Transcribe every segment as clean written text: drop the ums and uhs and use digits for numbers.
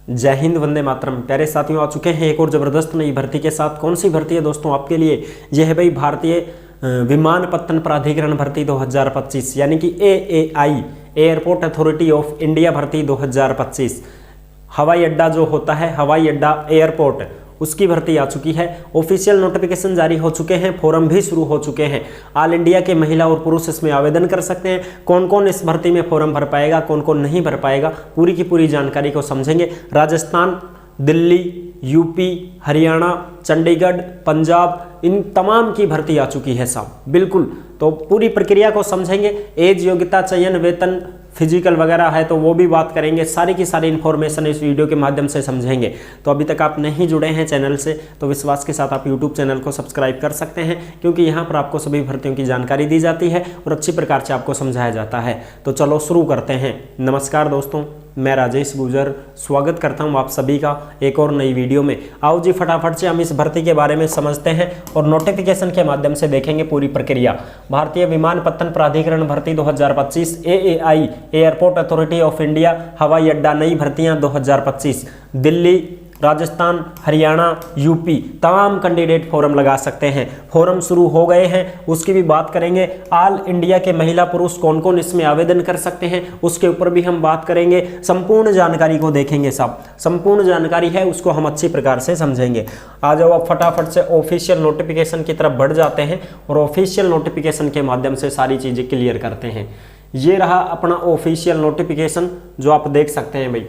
जय हिंद, वंदे मातरम। प्यारे साथियों, आ चुके हैं एक और ज़बरदस्त नई भर्ती के साथ। कौन सी भर्ती है दोस्तों आपके लिए? यह है भाई भारतीय विमानपत्तन प्राधिकरण भर्ती 2025 यानी कि AAI airport authority of India भर्ती 2025। हवाई अड्डा जो होता है, हवाई अड्डा एयरपोर्ट, उसकी भर्ती आ चुकी है। ऑफिशियल नोटिफिकेशन जारी हो चुके हैं, फॉर्म भी शुरू हो चुके हैं। ऑल इंडिया के महिला और पुरुष इसमें आवेदन कर सकते हैं। कौन कौन इस भर्ती में फॉर्म भर पाएगा, कौन कौन नहीं भर पाएगा, पूरी की पूरी जानकारी को समझेंगे। राजस्थान, दिल्ली, यूपी, हरियाणा, चंडीगढ़, पंजाब, इन तमाम की भर्ती आ चुकी है साहब, बिल्कुल। तो पूरी प्रक्रिया को समझेंगे। एज, योग्यता, चयन, वेतन, फिजिकल वगैरह है तो वो भी बात करेंगे। सारी की सारी इन्फॉर्मेशन इस वीडियो के माध्यम से समझेंगे। तो अभी तक आप नहीं जुड़े हैं चैनल से तो विश्वास के साथ आप यूट्यूब चैनल को सब्सक्राइब कर सकते हैं, क्योंकि यहाँ पर आपको सभी भर्तियों की जानकारी दी जाती है और अच्छी प्रकार से आपको समझाया जाता है। तो चलो शुरू करते हैं। नमस्कार दोस्तों, मैं राजेश गुजर स्वागत करता हूं आप सभी का एक और नई वीडियो में। आओ जी फटाफट से हम इस भर्ती के बारे में समझते हैं और नोटिफिकेशन के माध्यम से देखेंगे पूरी प्रक्रिया। भारतीय विमानपत्तन प्राधिकरण भर्ती 2025, AAI airport authority of India हवाई अड्डा, नई भर्तियां 2025। दिल्ली, राजस्थान, हरियाणा, यूपी, तमाम कैंडिडेट फॉर्म लगा सकते हैं। फॉर्म शुरू हो गए हैं, उसकी भी बात करेंगे। ऑल इंडिया के महिला पुरुष कौन कौन इसमें आवेदन कर सकते हैं, उसके ऊपर भी हम बात करेंगे। संपूर्ण जानकारी को देखेंगे साहब, संपूर्ण जानकारी है उसको हम अच्छी प्रकार से समझेंगे। आ जाओ अब फटाफट से ऑफिशियल नोटिफिकेशन की तरफ बढ़ जाते हैं और ऑफिशियल नोटिफिकेशन के माध्यम से सारी चीज़ें क्लियर करते हैं। ये रहा अपना ऑफिशियल नोटिफिकेशन जो आप देख सकते हैं भाई।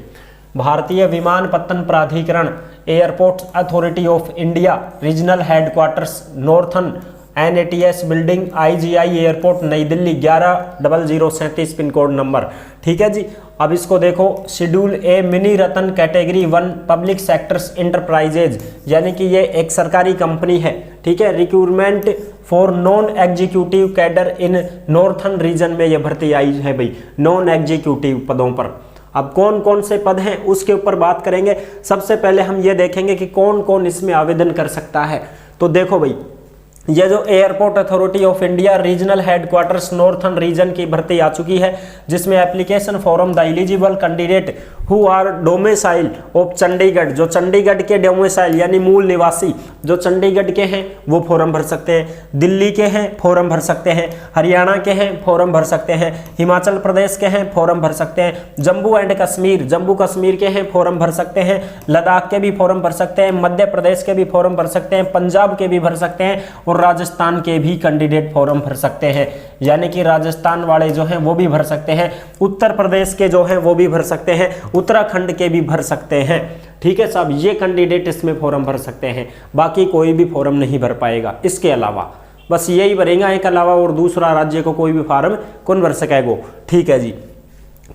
भारतीय विमानपत्तन प्राधिकरण airport authority of India regional headquarters northern NATS building, IGI airport, नई दिल्ली 110037 पिन कोड नंबर। ठीक है जी। अब इसको देखो, schedule A mini Ratna category 1 public sectors enterprises, यानी कि ये एक सरकारी कंपनी है। ठीक है। Recruitment for non executive cadre in northern region में ये भर्ती आई है भाई, नॉन एग्जीक्यूटिव पदों पर। अब कौन कौन से पद हैं उसके ऊपर बात करेंगे। सबसे पहले हम ये देखेंगे कि कौन कौन इसमें आवेदन कर सकता है। तो देखो भाई, ये जो airport authority of India regional headquarters northern region की भर्ती आ चुकी है, जिसमें application form the eligible candidate who are domicile of Chandigarh, जो चंडीगढ़ के डोमिसाइल यानी मूल निवासी जो चंडीगढ़ के हैं वो फॉर्म भर सकते हैं। दिल्ली के हैं फॉर्म भर सकते हैं, हरियाणा के हैं फॉर्म भर सकते हैं, हिमाचल प्रदेश के हैं फॉर्म भर सकते हैं, जम्मू एंड कश्मीर, जम्मू कश्मीर के हैं फॉर्म भर सकते हैं, लद्दाख के भी फॉर्म भर सकते हैं, मध्य प्रदेश के भी फॉर्म भर सकते हैं, पंजाब के भी भर सकते हैं और राजस्थान के भी कैंडिडेट फॉर्म भर सकते हैं। यानी कि राजस्थान वाले जो हैं वो भी भर सकते हैं, उत्तर प्रदेश के जो हैं वो भी भर सकते हैं, उत्तराखंड के भी भर सकते हैं। ठीक है साहब, ये कैंडिडेट इसमें फॉर्म भर सकते हैं, बाकी कोई भी फॉर्म नहीं भर पाएगा। इसके अलावा बस यही भरेगा, एक अलावा और दूसरा राज्य को कोई भी फॉर्म कौन भर सकेगा। ठीक है जी।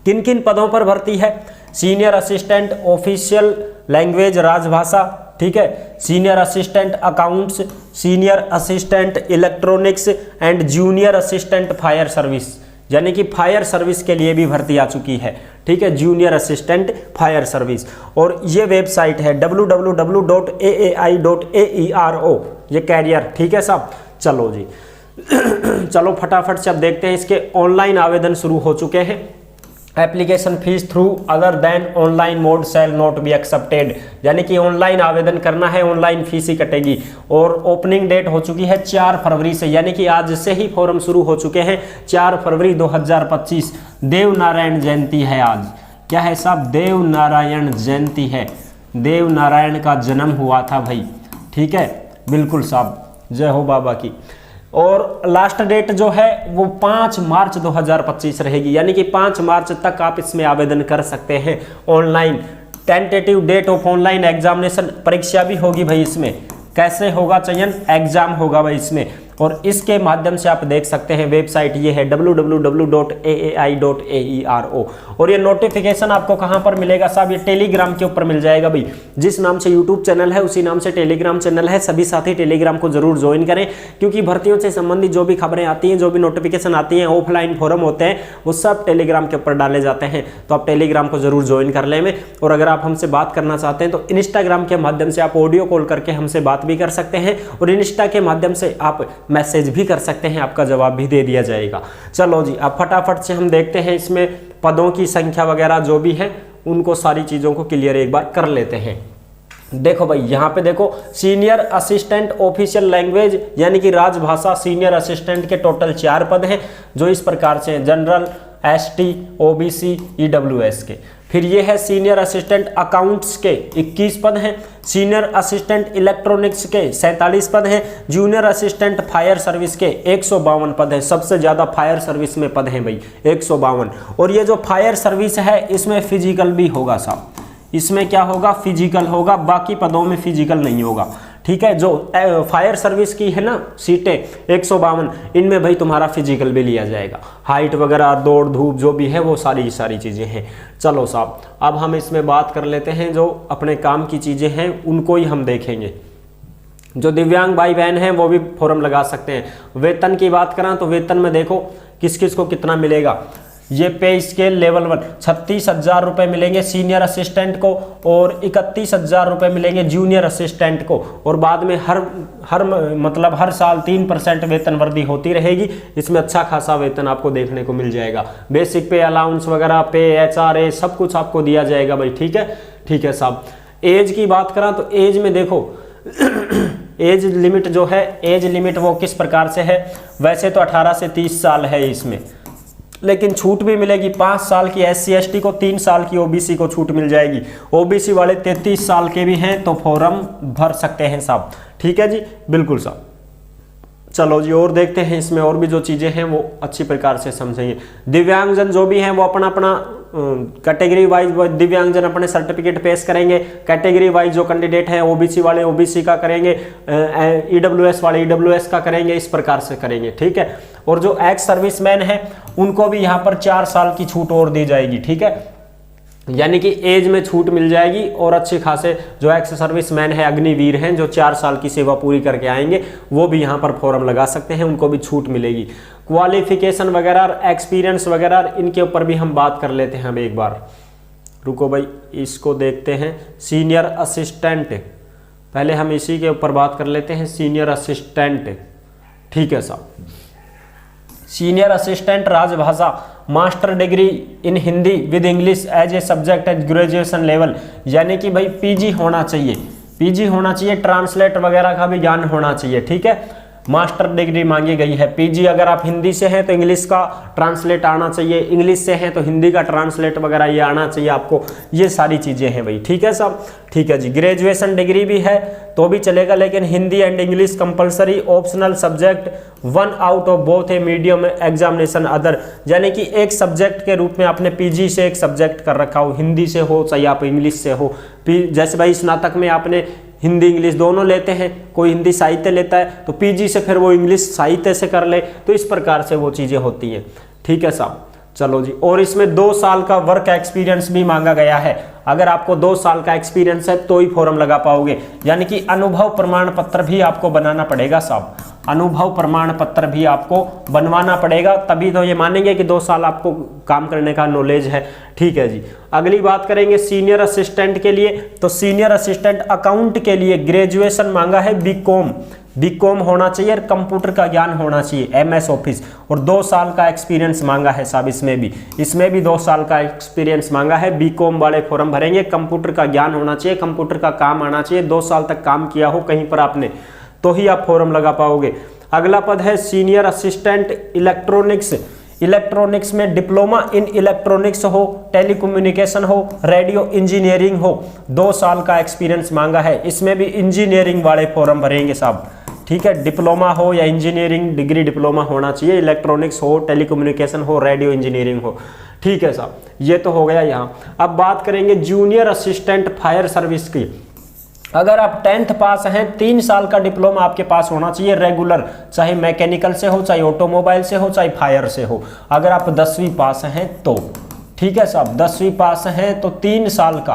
किन किन पदों पर भर्ती है? सीनियर असिस्टेंट ऑफिशियल लैंग्वेज राजभाषा, ठीक है, senior assistant accounts, senior assistant electronics and junior assistant fire service, यानी कि फायर सर्विस के लिए भी भर्ती आ चुकी है। ठीक है, जूनियर असिस्टेंट फायर सर्विस। और ये वेबसाइट है www.aai.aero, ये कैरियर। ठीक है साहब, चलो जी चलो फटाफट से अब देखते हैं। इसके ऑनलाइन आवेदन शुरू हो चुके हैं। Application fees through other than online mode shall not be accepted, यानी कि ऑनलाइन आवेदन करना है, ऑनलाइन फीस ही कटेगी। और ओपनिंग डेट हो चुकी है 4 फरवरी से, यानी कि आज से ही फॉर्म शुरू हो चुके हैं। 4 फरवरी 2025 देव नारायण जयंती है आज। क्या है साहब? देव नारायण जयंती है, देव नारायण का जन्म हुआ था भाई। ठीक है, बिल्कुल साहब, जय हो बाबा की। और लास्ट डेट जो है वो 5 मार्च 2025 रहेगी, यानी कि 5 मार्च तक आप इसमें आवेदन कर सकते हैं online. Tentative date of online examination, परीक्षा भी होगी भाई इसमें। कैसे होगा चयन? एग्जाम होगा भाई इसमें। और इसके माध्यम से आप देख सकते हैं, वेबसाइट ये है www.aai.aero। और ये नोटिफिकेशन आपको कहां पर मिलेगा साहब? ये टेलीग्राम के ऊपर मिल जाएगा भाई। जिस नाम से यूट्यूब चैनल है उसी नाम से टेलीग्राम चैनल है। सभी साथी टेलीग्राम को जरूर ज्वाइन करें, क्योंकि भर्तियों से संबंधित जो भी खबरें आती हैं, जो भी नोटिफिकेशन आती हैं, ऑफलाइन फॉर्म होते हैं, वो सब टेलीग्राम के ऊपर डाले जाते हैं। तो आप टेलीग्राम को जरूर ज्वाइन कर लें। और अगर आप हमसे बात करना चाहते हैं तो इंस्टाग्राम के माध्यम से आप ऑडियो कॉल करके हमसे बात भी कर सकते हैं और इंस्टा के माध्यम से आप मैसेज भी कर सकते हैं, आपका जवाब भी दे दिया जाएगा। चलो जी, अब फटाफट से हम देखते हैं इसमें पदों की संख्या वगैरह जो भी है उनको सारी चीज़ों को क्लियर एक बार कर लेते हैं। देखो भाई यहाँ पे देखो, सीनियर असिस्टेंट ऑफिशियल लैंग्वेज यानी कि राजभाषा सीनियर असिस्टेंट के टोटल 4 पद हैं जो इस प्रकार से हैं, जनरल, एसटी, ओबीसी, ईडब्ल्यूएस के। फिर ये है सीनियर असिस्टेंट अकाउंट्स के 21 पद हैं, सीनियर असिस्टेंट इलेक्ट्रॉनिक्स के 47 पद हैं, जूनियर असिस्टेंट फायर सर्विस के 152 पद हैं। सबसे ज़्यादा फायर सर्विस में पद हैं भाई 152। और ये जो फायर सर्विस है इसमें फिजिकल भी होगा साहब, इसमें क्या होगा, फिजिकल होगा, बाकी पदों में फिजिकल नहीं होगा। ठीक है, जो फायर सर्विस की है ना सीटें 152, इनमें भाई तुम्हारा फिजिकल भी लिया जाएगा, हाइट वगैरह, दौड़ धूप जो भी है वो सारी चीज़ें हैं। चलो साहब, अब हम इसमें बात कर लेते हैं जो अपने काम की चीज़ें हैं उनको ही हम देखेंगे। जो दिव्यांग भाई बहन हैं वो भी फॉर्म लगा सकते हैं। वेतन की बात करें तो वेतन में देखो किस किस को कितना मिलेगा। ये पे स्केल लेवल 1 36,000 रुपये मिलेंगे सीनियर असिस्टेंट को और 31,000 रुपये मिलेंगे जूनियर असिस्टेंट को। और बाद में हर साल 3% वेतन वृद्धि होती रहेगी। इसमें अच्छा खासा वेतन आपको देखने को मिल जाएगा। बेसिक पे, अलाउंस वगैरह, पे, HRA सब कुछ आपको दिया जाएगा भाई। ठीक है साहब। एज की बात करें तो एज में देखो एज लिमिट जो है, एज लिमिट वो किस प्रकार से है, वैसे तो 18 से 30 साल है इसमें, लेकिन छूट भी मिलेगी 5 साल की SC ST को, 3 साल की OBC को छूट मिल जाएगी। OBC वाले 33 साल के भी हैं तो फॉर्म भर सकते हैं साहब। ठीक है जी, बिल्कुल साहब। चलो जी और देखते हैं इसमें और भी जो चीज़ें हैं वो अच्छी प्रकार से समझेंगे। दिव्यांगजन जो भी हैं वो अपना कैटेगरी वाइज दिव्यांगजन अपने सर्टिफिकेट पेश करेंगे। कैटेगरी वाइज जो कैंडिडेट हैं OBC वाले OBC का करेंगे, EWS वाले EWS का करेंगे, इस प्रकार से करेंगे। ठीक है, और जो एक्स सर्विसमैन हैं उनको भी यहाँ पर 4 साल की छूट और दी जाएगी। ठीक है, यानी कि एज में छूट मिल जाएगी और अच्छे खासे जो एक्स सर्विसमैन है, अग्निवीर हैं जो 4 साल की सेवा पूरी करके आएंगे वो भी यहाँ पर फॉर्म लगा सकते हैं, उनको भी छूट मिलेगी। क्वालिफिकेशन वगैरह, एक्सपीरियंस वगैरह, इनके ऊपर भी हम बात कर लेते हैं। अब एक बार रुको भाई, इसको देखते हैं। सीनियर असिस्टेंट, पहले हम इसी के ऊपर बात कर लेते हैं, सीनियर असिस्टेंट। ठीक है साहब। Senior assistant Rajbhasha, master degree in Hindi with English as a subject at graduation level, यानी कि भाई PG होना चाहिए, PG होना चाहिए, ट्रांसलेट वगैरह का भी ज्ञान होना चाहिए। ठीक है, मास्टर डिग्री मांगी गई है। PG अगर आप हिंदी से हैं तो इंग्लिश का ट्रांसलेट आना चाहिए, इंग्लिश से हैं तो हिंदी का ट्रांसलेट वगैरह ये आना चाहिए आपको। ये सारी चीज़ें हैं भाई। ठीक है साहब। ठीक है जी। ग्रेजुएशन डिग्री भी है तो भी चलेगा, लेकिन Hindi and English compulsory, optional subject 1 out of both a medium examination other, यानी कि एक सब्जेक्ट के रूप में आपने PG से एक सब्जेक्ट कर रखा हो, हिंदी से हो चाहे आप इंग्लिश से हो। जैसे भाई स्नातक में आपने हिंदी इंग्लिश दोनों लेते हैं, कोई हिंदी साहित्य लेता है तो PG से फिर वो इंग्लिश साहित्य से कर ले, तो इस प्रकार से वो चीज़ें होती हैं। ठीक है साहब। चलो जी, और इसमें 2 साल का वर्क एक्सपीरियंस भी मांगा गया है। अगर आपको 2 साल का एक्सपीरियंस है तो ही फॉर्म लगा पाओगे, यानी कि अनुभव प्रमाण पत्र भी आपको बनाना पड़ेगा साहब। अनुभव प्रमाण पत्र भी आपको बनवाना पड़ेगा, तभी तो ये मानेंगे कि 2 साल आपको काम करने का नॉलेज है। ठीक है जी। अगली बात करेंगे सीनियर असिस्टेंट के लिए, तो सीनियर असिस्टेंट अकाउंट के लिए ग्रेजुएशन मांगा है बीकॉम होना चाहिए, कंप्यूटर का ज्ञान होना चाहिए, MS ऑफिस, और 2 साल का एक्सपीरियंस मांगा है साहब। इसमें भी 2 साल का एक्सपीरियंस मांगा है। बीकॉम वाले फॉर्म भरेंगे, कंप्यूटर का ज्ञान होना चाहिए, कंप्यूटर का काम आना चाहिए, 2 साल तक काम किया हो कहीं पर आपने, तो ही आप फॉर्म लगा पाओगे। अगला पद है सीनियर असिस्टेंट इलेक्ट्रॉनिक्स में डिप्लोमा इन इलेक्ट्रॉनिक्स हो, टेलीकम्युनिकेशन हो, रेडियो इंजीनियरिंग हो, 2 साल का एक्सपीरियंस मांगा है। इसमें भी इंजीनियरिंग वाले फॉर्म भरेंगे साहब। ठीक है, डिप्लोमा हो या इंजीनियरिंग डिग्री डिप्लोमा होना चाहिए, इलेक्ट्रॉनिक्स हो, टेलीकम्युनिकेशन हो, रेडियो इंजीनियरिंग हो। ठीक है साहब, ये तो हो गया यहाँ। अब बात करेंगे जूनियर असिस्टेंट फायर सर्विस की। अगर आप 10th पास हैं, 3 साल का डिप्लोमा आपके पास होना चाहिए रेगुलर, चाहे मैकेनिकल से हो, चाहे ऑटोमोबाइल से हो, चाहे फायर से हो। अगर आप 10वीं पास हैं तो, ठीक है साहब, 10वीं पास हैं तो 3 साल का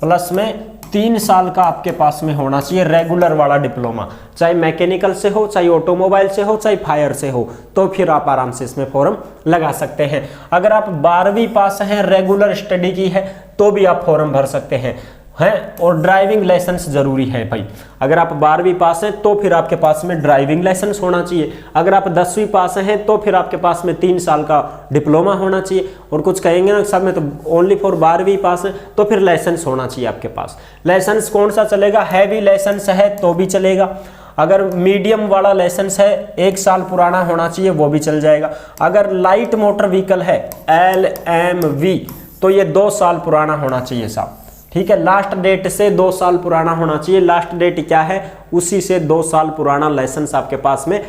प्लस में 3 साल का आपके पास में होना चाहिए रेगुलर वाला डिप्लोमा, चाहे मैकेनिकल से हो, चाहे ऑटोमोबाइल से हो, चाहे फायर से हो, तो फिर आप आराम से इसमें फॉर्म लगा सकते हैं। अगर आप 12वीं पास हैं, रेगुलर स्टडी की है, तो भी आप फॉर्म भर सकते हैं। है और ड्राइविंग लाइसेंस जरूरी है भाई। अगर आप 12वीं पास हैं तो फिर आपके पास में ड्राइविंग लाइसेंस होना चाहिए। अगर आप 10वीं पास हैं तो फिर आपके पास में 3 साल का डिप्लोमा होना चाहिए। और कुछ कहेंगे ना सब में तो ओनली फॉर 12वीं पास है तो फिर लाइसेंस होना चाहिए आपके पास। लाइसेंस कौन सा चलेगा? हैवी लाइसेंस है तो भी चलेगा। अगर मीडियम वाला लाइसेंस है 1 साल पुराना होना चाहिए वो भी चल जाएगा। अगर लाइट मोटर व्हीकल है LMV तो ये 2 साल पुराना होना चाहिए साहब, ठीक है। लास्ट डेट से 2 साल पुराना होना चाहिए। लास्ट डेट क्या है उसी से 2 साल पुराना लाइसेंस आपके पास में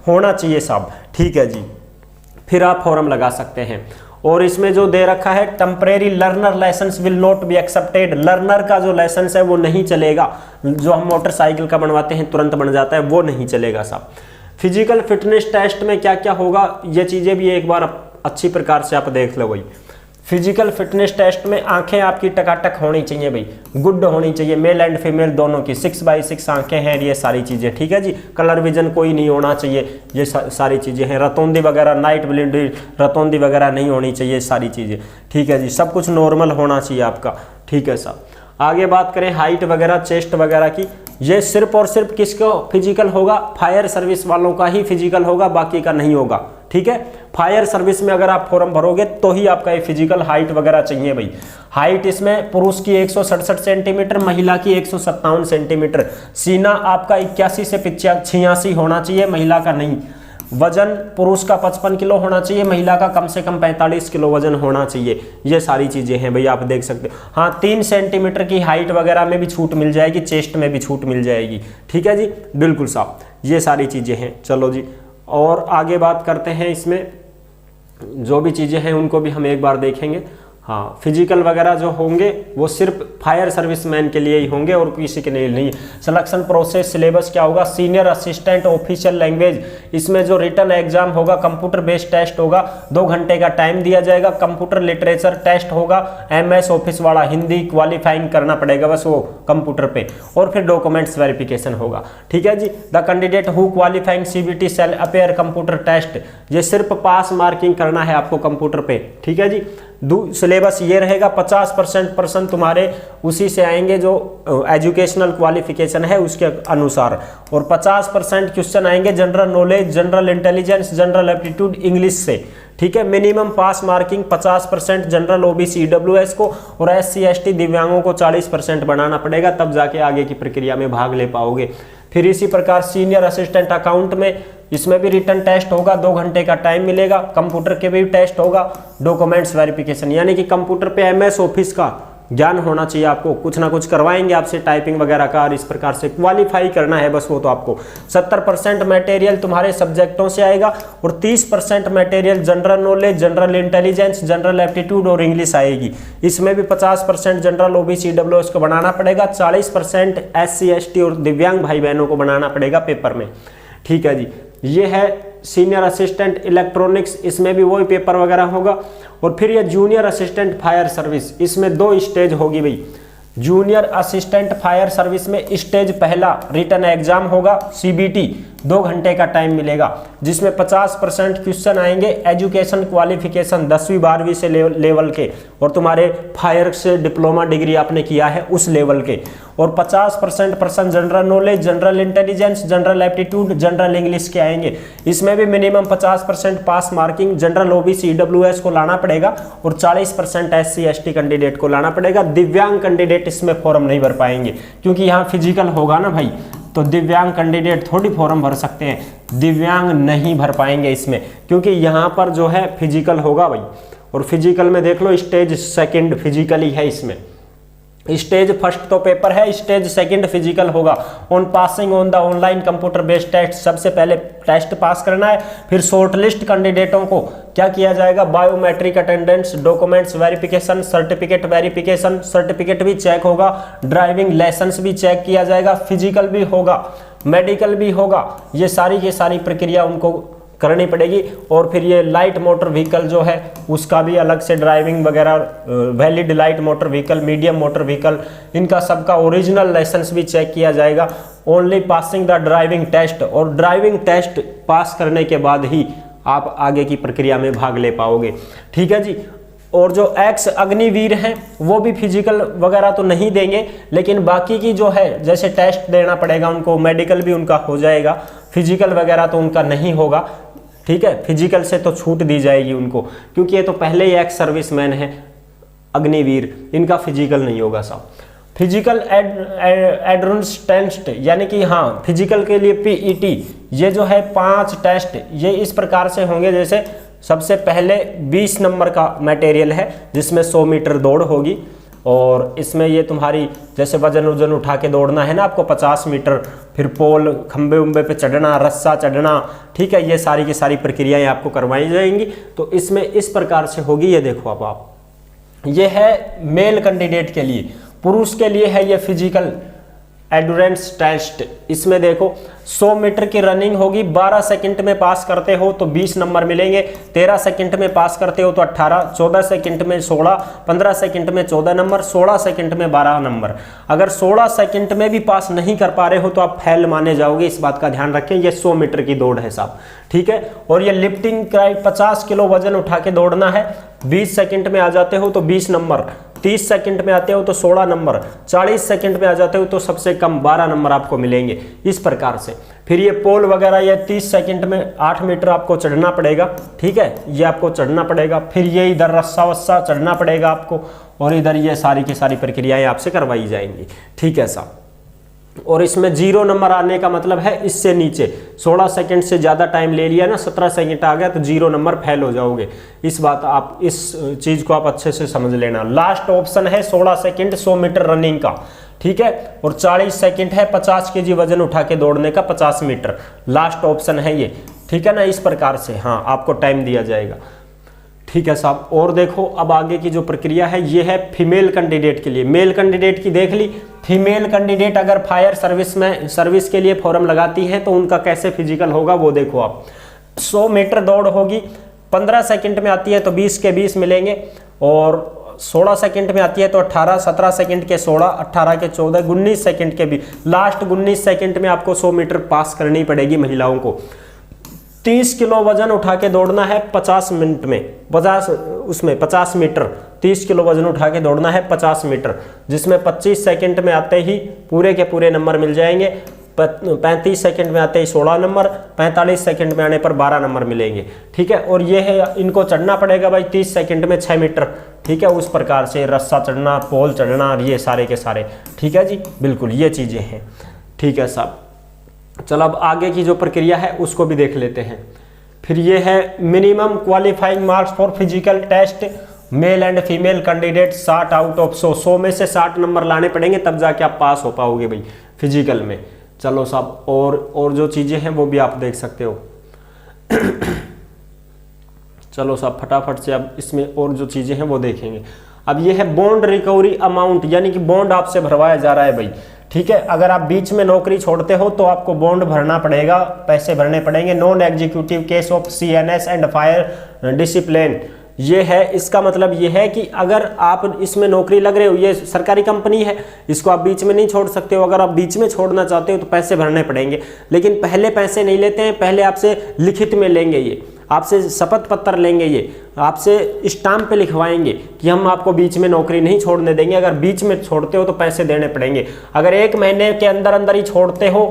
होना चाहिए साहब, ठीक है जी। फिर आप फॉर्म लगा सकते हैं। और इसमें जो दे रखा है temporary learner licence will not be accepted, learner का जो लाइसेंस है वो नहीं चलेगा। जो हम मोटरसाइकिल का बनवाते हैं तुरंत बन जाता है वो नहीं चलेगा साहब। फिजिकल फिटनेस टेस्ट में क्या क्या होगा ये चीजें भी एक बार अच्छी प्रकार से आप देख लो भाई। फिजिकल फिटनेस टेस्ट में आंखें आपकी टकाटक होनी चाहिए भाई, गुड होनी चाहिए, मेल एंड फीमेल दोनों की 6/6 आंखें हैं, ये सारी चीज़ें, ठीक है जी। कलर विजन कोई नहीं होना चाहिए, ये सारी चीज़ें हैं। रतौंदी वगैरह, नाइट ब्लिंड रतौंदी वगैरह नहीं होनी चाहिए, सारी चीज़ें, ठीक है जी। सब कुछ नॉर्मल होना चाहिए आपका, ठीक है साहब। आगे बात करें हाइट वगैरह, चेस्ट वगैरह की, ये सिर्फ और सिर्फ किसको फिजिकल होगा? फायर सर्विस वालों का ही फिजिकल होगा, बाकी का नहीं होगा, ठीक है। फायर सर्विस में अगर आप फॉर्म भरोगे तो ही आपका ये फिजिकल हाइट वगैरह चाहिए भाई। हाइट इसमें पुरुष की 167 सेंटीमीटर, महिला की 157 सेंटीमीटर। सीना आपका 81 से 86 होना चाहिए, महिला का नहीं। वजन पुरुष का 55 किलो होना चाहिए, महिला का कम से कम 45 किलो वजन होना चाहिए। ये सारी चीजें हैं भाई, आप देख सकते हो। हाँ, 3 सेंटीमीटर की हाइट वगैरह में भी छूट मिल जाएगी, चेस्ट में भी छूट मिल जाएगी, ठीक है जी, बिल्कुल साहब। ये सारी चीजें हैं, चलो जी। और आगे बात करते हैं, इसमें जो भी चीजें हैं उनको भी हम एक बार देखेंगे। हाँ, फिजिकल वगैरह जो होंगे वो सिर्फ फायर सर्विसमैन के लिए ही होंगे और किसी के लिए नहीं। सिलेक्शन प्रोसेस सिलेबस क्या होगा? सीनियर असिस्टेंट ऑफिशियल लैंग्वेज, इसमें जो रिटन एग्जाम होगा कंप्यूटर बेस्ड टेस्ट होगा, 2 घंटे का टाइम दिया जाएगा। कंप्यूटर लिटरेचर टेस्ट होगा, MS ऑफिस वाला, हिंदी क्वालिफाइंग करना पड़ेगा बस वो कंप्यूटर पे। और फिर डॉक्यूमेंट्स वेरिफिकेशन होगा, ठीक है जी। The candidate who qualifying CBT shall appear computer test, ये सिर्फ पास मार्किंग करना है आपको कंप्यूटर पे, ठीक है जी। सिलेबस ये रहेगा, 50% तुम्हारे उसी से आएंगे जो एजुकेशनल क्वालिफिकेशन है उसके अनुसार, और 50% क्वेश्चन आएंगे general knowledge, general intelligence, general aptitude English से, ठीक है। मिनिमम पास मार्किंग 50% जनरल OBC EWS को, और SC ST दिव्यांगों को 40% बनाना पड़ेगा, तब जाके आगे की प्रक्रिया में भाग ले पाओगे। फिर इसी प्रकार सीनियर असिस्टेंट अकाउंट में, इसमें भी रिटन टेस्ट होगा, 2 घंटे का टाइम मिलेगा। कंप्यूटर के भी टेस्ट होगा, डॉक्यूमेंट्स वेरिफिकेशन, यानी कि कंप्यूटर पे MS ऑफिस का ज्ञान होना चाहिए आपको। कुछ ना कुछ करवाएंगे आपसे टाइपिंग वगैरह का, और इस प्रकार से क्वालिफाई करना है बस वो तो आपको। 70% मटेरियल तुम्हारे सब्जेक्टों से आएगा, और 30% material general knowledge, general intelligence, general aptitude और इंग्लिश आएगी। इसमें भी 50% जनरल OBC EWS को बनाना पड़ेगा, 40% SC ST और दिव्यांग भाई बहनों को बनाना पड़ेगा पेपर में, ठीक है जी। ये है सीनियर असिस्टेंट इलेक्ट्रॉनिक्स, इसमें भी वही पेपर वगैरह होगा। और फिर ये जूनियर असिस्टेंट फायर सर्विस, इसमें 2 स्टेज होगी भाई। जूनियर असिस्टेंट फायर सर्विस में स्टेज पहला रिटन एग्जाम होगा, CBT, 2 घंटे का टाइम मिलेगा, जिसमें 50% क्वेश्चन आएंगे एजुकेशन क्वालिफिकेशन 10वीं 12वीं से लेवल के, और तुम्हारे फायर से डिप्लोमा डिग्री आपने किया है उस लेवल के। और 50% प्रश्न general knowledge, general intelligence, general aptitude, general English के आएंगे। इसमें भी मिनिमम 50% पास मार्किंग जनरल OBC EWS को लाना पड़ेगा, और 40% SC ST कैंडिडेट को लाना पड़ेगा। दिव्यांग कैंडिडेट इसमें फॉर्म नहीं भर पाएंगे, क्योंकि यहाँ फिजिकल होगा ना भाई, तो दिव्यांग कैंडिडेट थोड़ी फॉर्म भर सकते हैं, दिव्यांग नहीं भर पाएंगे इसमें, क्योंकि यहाँ पर जो है फिजिकल होगा भाई। और फिजिकल में देख लो, स्टेज 2 फिजिकल ही है इसमें। स्टेज 1 तो पेपर है, स्टेज 2 फिजिकल होगा। On passing on the online computer based test, सबसे पहले टेस्ट पास करना है। फिर शॉर्टलिस्ट कैंडिडेटों को क्या किया जाएगा? Biometric attendance, documents verification, certificate verification, certificate भी चेक होगा, ड्राइविंग लाइसेंस भी चेक किया जाएगा, फिजिकल भी होगा, मेडिकल भी होगा। ये सारी की सारी प्रक्रिया उनको करनी पड़ेगी। और फिर ये लाइट मोटर व्हीकल जो है उसका भी अलग से ड्राइविंग वगैरह, valid light motor vehicle, medium motor vehicle, इनका सबका ओरिजिनल लाइसेंस भी चेक किया जाएगा। Only passing the driving test, और ड्राइविंग टेस्ट पास करने के बाद ही आप आगे की प्रक्रिया में भाग ले पाओगे, ठीक है जी। और जो एक्स अग्निवीर हैं वो भी फिजिकल वगैरह तो नहीं देंगे, लेकिन बाकी की जो है जैसे टेस्ट देना पड़ेगा उनको, मेडिकल भी उनका हो जाएगा, फिजिकल वगैरह तो उनका नहीं होगा, ठीक है। फिजिकल से तो छूट दी जाएगी उनको, क्योंकि ये तो पहले ही एक्स सर्विसमैन है अग्निवीर, इनका फिजिकल नहीं होगा साहब। फिजिकल एंड्योरेंस टेस्ट यानी कि हाँ फिजिकल के लिए पीईटी, ये जो है 5 टेस्ट ये इस प्रकार से होंगे। जैसे सबसे पहले 20 नंबर का मटेरियल है जिसमें 100 मीटर दौड़ होगी, और इसमें ये तुम्हारी जैसे वजन उठा के दौड़ना है ना आपको 50 मीटर, फिर पोल खंबे उम्बे पे चढ़ना, रस्सा चढ़ना, ठीक है, ये सारी की सारी प्रक्रियाएं आपको करवाई जाएंगी। तो इसमें इस प्रकार से होगी। ये देखो अब आप, ये है मेल कैंडिडेट के लिए, पुरुष के लिए है ये फिजिकल एंड्योरेंस टेस्ट। इसमें देखो 100 मीटर की रनिंग होगी, 12 सेकंड में पास करते हो तो 20 नंबर मिलेंगे, 13 सेकंड में पास करते हो तो 18, 14 सेकंड में 16, 15 सेकंड में 14 नंबर, 16 सेकंड में 12 नंबर। अगर 16 सेकंड में भी पास नहीं कर पा रहे हो तो आप फेल माने जाओगे, इस बात का ध्यान रखें। ये 100 मीटर की दौड़ है साहब, ठीक है। और ये लिफ्टिंग 50 किलो वजन उठा के दौड़ना है, 20 सेकंड में आ जाते हो तो 20 नंबर, 30 सेकंड में आते हो तो 16 नंबर, 40 सेकंड में आ जाते हो तो सबसे कम 12 नंबर आपको मिलेंगे, इस प्रकार से। फिर ये पोल वगैरह ये 30 सेकंड में 8 मीटर आपको चढ़ना पड़ेगा, ठीक है, ये आपको चढ़ना पड़ेगा। फिर ये इधर रस्सा वस्सा चढ़ना पड़ेगा आपको, और इधर ये सारी की सारी प्रक्रियाएं आपसे करवाई जाएंगी, ठीक है साहब। और इसमें 0 नंबर आने का मतलब है इससे नीचे 16 सेकंड से ज़्यादा टाइम ले लिया ना, 17 सेकंड आ गया तो 0 नंबर फेल हो जाओगे। इस बात आप इस चीज़ को आप अच्छे से समझ लेना। लास्ट ऑप्शन है 16 सेकंड 100 मीटर रनिंग का, ठीक है, और 40 सेकंड है 50 केजी वजन उठा के दौड़ने का 50 मीटर, लास्ट ऑप्शन है ये, ठीक है ना। इस प्रकार से हाँ आपको टाइम दिया जाएगा, ठीक है साहब। और देखो अब आगे की जो प्रक्रिया है ये है फीमेल कैंडिडेट के लिए। मेल कैंडिडेट की देख ली, फीमेल कैंडिडेट अगर फायर सर्विस के लिए फॉर्म लगाती है तो उनका कैसे फिजिकल होगा वो देखो आप। 100 मीटर दौड़ होगी, 15 सेकंड में आती है तो 20 के 20 मिलेंगे, और 16 सेकंड में आती है तो 18, 17 सेकंड के 16, 18 के 14, 19 सेकंड के भी, लास्ट 19 सेकंड में आपको 100 मीटर पास करनी पड़ेगी महिलाओं को। 30 किलो वजन उठा के दौड़ना है 50 मिनट में, 50 मीटर 30 किलो वजन उठा के दौड़ना है 50 मीटर, जिसमें 25 सेकंड में आते ही पूरे के पूरे नंबर मिल जाएंगे, 35 सेकंड में आते ही 16 नंबर, 45 सेकंड में आने पर 12 नंबर मिलेंगे, ठीक है। और ये है इनको चढ़ना पड़ेगा भाई 30 सेकंड में 6 मीटर, ठीक है, उस प्रकार से रस्सा चढ़ना, पोल चढ़ना, ये सारे के सारे, ठीक है जी, बिल्कुल ये चीज़ें हैं, ठीक है साहब। चलो अब आगे की जो प्रक्रिया है उसको भी देख लेते हैं। फिर ये है minimum qualifying marks for physical test male and female candidate 60 out of 100, 100 में से 60 नंबर लाने पड़ेंगे तब जाके आप पास हो पाओगे भाई फिजिकल में। चलो साहब और जो चीज़ें हैं वो भी आप देख सकते हो। चलो साहब फटाफट से अब इसमें और जो चीज़ें हैं वो देखेंगे। अब ये है बॉन्ड रिकवरी अमाउंट, यानी कि बॉन्ड आपसे भरवाया जा रहा है भाई, ठीक है। अगर आप बीच में नौकरी छोड़ते हो तो आपको बॉन्ड भरना पड़ेगा, पैसे भरने पड़ेंगे। Non executive case of CNS and fire discipline, ये है, इसका मतलब ये है कि अगर आप इसमें नौकरी लग रहे हो, ये सरकारी कंपनी है, इसको आप बीच में नहीं छोड़ सकते हो। अगर आप बीच में छोड़ना चाहते हो तो पैसे भरने पड़ेंगे, लेकिन पहले पैसे नहीं लेते हैं, पहले आपसे लिखित में लेंगे, ये आपसे शपथ पत्र लेंगे, ये आपसे स्टाम्प पे लिखवाएंगे कि हम आपको बीच में नौकरी नहीं छोड़ने देंगे। अगर बीच में छोड़ते हो तो पैसे देने पड़ेंगे। अगर 1 महीने के अंदर अंदर ही छोड़ते हो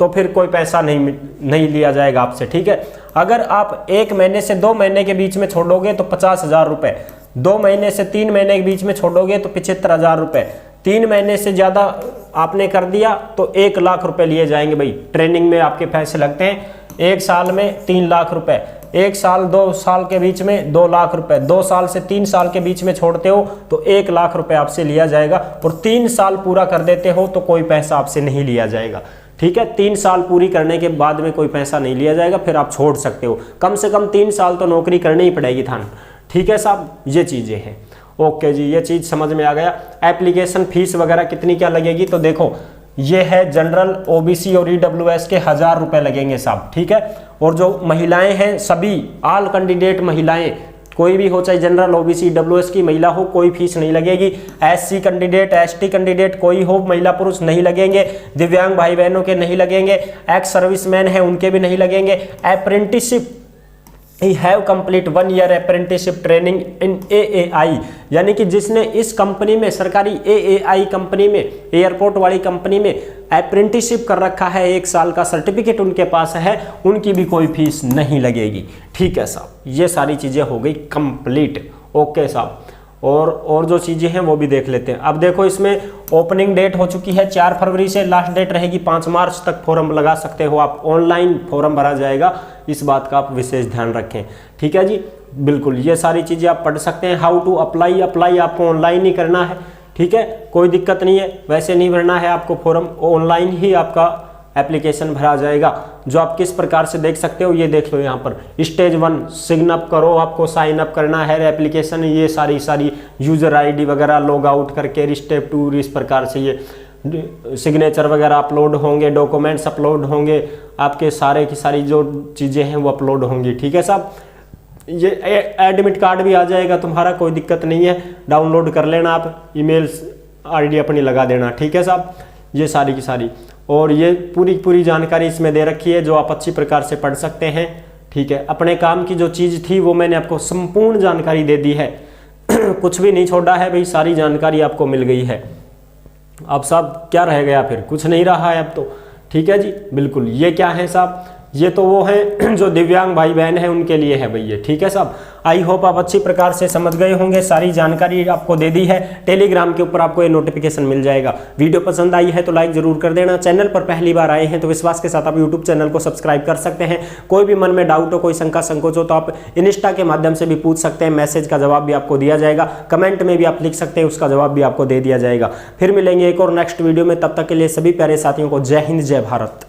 तो फिर कोई पैसा नहीं लिया जाएगा आपसे, ठीक है। अगर आप 1 महीने से 2 महीने के बीच में छोड़ोगे तो 50,000 रुपये, 2 महीने से 3 महीने के बीच में छोड़ोगे तो 75,000 रुपये, 3 महीने से ज़्यादा आपने कर दिया तो 1 लाख रुपए लिए जाएंगे भाई। ट्रेनिंग में आपके पैसे लगते हैं, 1 साल में 3 लाख रुपए, 1 साल 2 साल के बीच में 2 लाख रुपए, 2 साल से 3 साल के बीच में छोड़ते हो तो 1 लाख रुपए आपसे लिया जाएगा, और 3 साल पूरा कर देते हो तो कोई पैसा आपसे नहीं लिया जाएगा, ठीक है। 3 साल पूरी करने के बाद में कोई पैसा नहीं लिया जाएगा, फिर आप छोड़ सकते हो। कम से कम 3 साल तो नौकरी करनी ही पड़ेगी थान, ठीक है साहब, ये चीज़ें हैं। ओके जी, ये चीज़ समझ में आ गया। एप्लीकेशन फीस वगैरह कितनी क्या लगेगी तो देखो, ये है जनरल, OBC और EWS के 1000 रुपये लगेंगे साहब, ठीक है। और जो महिलाएं हैं सभी ऑल कैंडिडेट महिलाएं, कोई भी हो, चाहे जनरल, OBC, EWS की महिला हो, कोई फीस नहीं लगेगी। SC कैंडिडेट, ST कैंडिडेट कोई हो, महिला पुरुष नहीं लगेंगे। दिव्यांग भाई बहनों के नहीं लगेंगे। एक्स सर्विसमैन हैं उनके भी नहीं लगेंगे। He have complete 1 year apprenticeship training in AAI, यानी कि जिसने इस कंपनी में, सरकारी AAI कंपनी में, एयरपोर्ट वाली कंपनी में अप्रेंटिसशिप कर रखा है, 1 साल का सर्टिफिकेट उनके पास है, उनकी भी कोई फीस नहीं लगेगी। ठीक है साहब, ये सारी चीज़ें हो गई कंप्लीट। ओके साहब, और जो चीज़ें हैं वो भी देख लेते हैं। अब देखो, इसमें ओपनिंग डेट हो चुकी है 4 फरवरी से, लास्ट डेट रहेगी 5 मार्च तक फॉर्म लगा सकते हो आप, ऑनलाइन फॉर्म भरा जाएगा, इस बात का आप विशेष ध्यान रखें। ठीक है जी, बिल्कुल ये सारी चीज़ें आप पढ़ सकते हैं। हाउ टू अप्लाई आपको ऑनलाइन ही करना है। ठीक है, कोई दिक्कत नहीं है, वैसे नहीं भरना है आपको फॉर्म, ऑनलाइन ही आपका एप्लीकेशन भरा जाएगा। जो आप किस प्रकार से देख सकते हो ये देख लो यहाँ पर, स्टेज 1 सिग्न अप करो, आपको साइन अप करना है एप्लीकेशन, ये सारी यूजर आईडी वगैरह लॉग आउट करके, स्टेप 2 इस प्रकार से ये सिग्नेचर वगैरह अपलोड होंगे, डॉक्यूमेंट्स अपलोड होंगे, आपके सारे की सारी जो चीज़ें हैं वो अपलोड होंगी। ठीक है साहब, ये एडमिट कार्ड भी आ जाएगा तुम्हारा, कोई दिक्कत नहीं है, डाउनलोड कर लेना आप, ईमेल आईडी अपनी लगा देना। ठीक है साहब, ये सारी की सारी, और ये पूरी जानकारी इसमें दे रखी है जो आप अच्छी प्रकार से पढ़ सकते हैं। ठीक है, अपने काम की जो चीज़ थी वो मैंने आपको संपूर्ण जानकारी दे दी है कुछ भी नहीं छोड़ा है भाई, सारी जानकारी आपको मिल गई है। अब साहब क्या रह गया फिर, कुछ नहीं रहा है अब तो। ठीक है जी, बिल्कुल। ये क्या है साहब, ये तो वो है जो दिव्यांग भाई बहन है उनके लिए है भैया। ठीक है साहब, आई होप आप अच्छी प्रकार से समझ गए होंगे, सारी जानकारी आपको दे दी है। टेलीग्राम के ऊपर आपको ये नोटिफिकेशन मिल जाएगा। वीडियो पसंद आई है तो लाइक जरूर कर देना। चैनल पर पहली बार आए हैं तो विश्वास के साथ आप यूट्यूब चैनल को सब्सक्राइब कर सकते हैं। कोई भी मन में डाउट हो, कोई शंका संकोच हो तो आप इंस्टा के माध्यम से भी पूछ सकते हैं, मैसेज का जवाब भी आपको दिया जाएगा, कमेंट में भी आप लिख सकते हैं, उसका जवाब भी आपको दे दिया जाएगा। फिर मिलेंगे एक और नेक्स्ट वीडियो में, तब तक के लिए सभी प्यारे साथियों को जय हिंद, जय भारत।